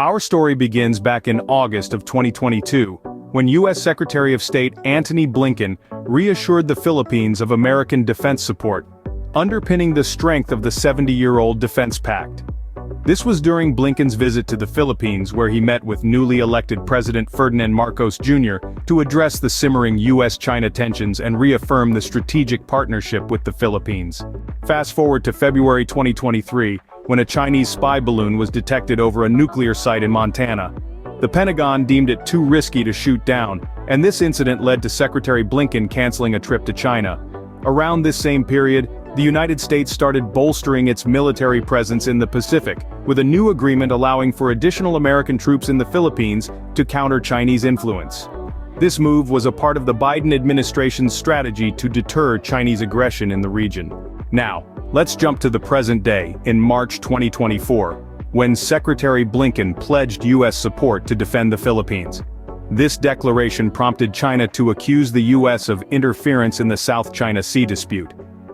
Our story begins back in August of 2022, when U.S. Secretary of State Antony Blinken reassured the Philippines of American defense support, underpinning the strength of the 70-year-old defense pact. This was during Blinken's visit to the Philippines, where he met with newly elected President Ferdinand Marcos Jr. to address the simmering U.S.-China tensions and reaffirm the strategic partnership with the Philippines. Fast forward to February 2023, when a Chinese spy balloon was detected over a nuclear site in Montana. The Pentagon deemed it too risky to shoot down, and this incident led to Secretary Blinken canceling a trip to China. Around this same period, the United States started bolstering its military presence in the Pacific, with a new agreement allowing for additional American troops in the Philippines to counter Chinese influence. This move was a part of the Biden administration's strategy to deter Chinese aggression in the region. Now, let's jump to the present day, in March 2024, when Secretary Blinken pledged U.S. support to defend the Philippines. This declaration prompted China to accuse the U.S. of interference in the South China Sea dispute.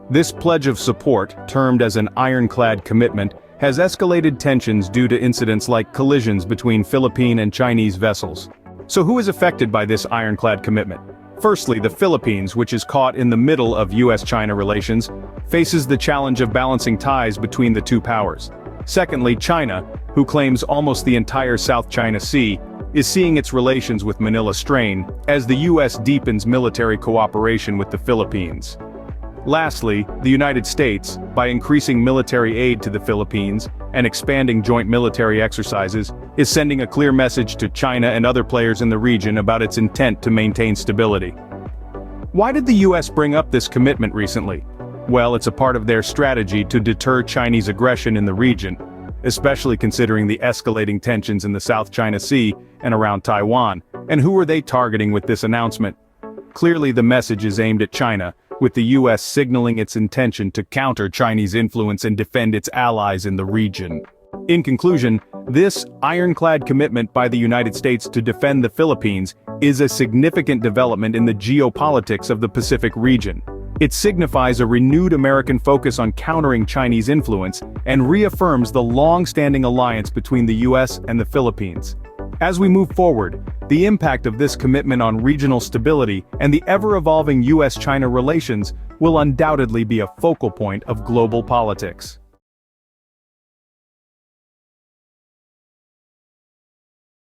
This pledge of support, termed as an Ironclad commitment, has escalated tensions due to incidents like collisions between Philippine and Chinese vessels. So who is affected by this Ironclad commitment? Firstly, the Philippines, which is caught in the middle of U.S.-China relations, faces the challenge of balancing ties between the two powers. Secondly, China, who claims almost the entire South China Sea, is seeing its relations with Manila strain, as the U.S. deepens military cooperation with the Philippines. Lastly, the United States, by increasing military aid to the Philippines and expanding joint military exercises, is sending a clear message to China and other players in the region about its intent to maintain stability. Why did the U.S. bring up this commitment recently? Well, it's a part of their strategy to deter Chinese aggression in the region, especially considering the escalating tensions in the South China Sea and around Taiwan. And who are they targeting with this announcement? Clearly, the message is aimed at China, with the U.S. signaling its intention to counter Chinese influence and defend its allies in the region. In conclusion, this ironclad commitment by the United States to defend the Philippines is a significant development in the geopolitics of the Pacific region. It signifies a renewed American focus on countering Chinese influence and reaffirms the long-standing alliance between the U.S. and the Philippines. As we move forward, the impact of this commitment on regional stability and the ever-evolving U.S.-China relations will undoubtedly be a focal point of global politics.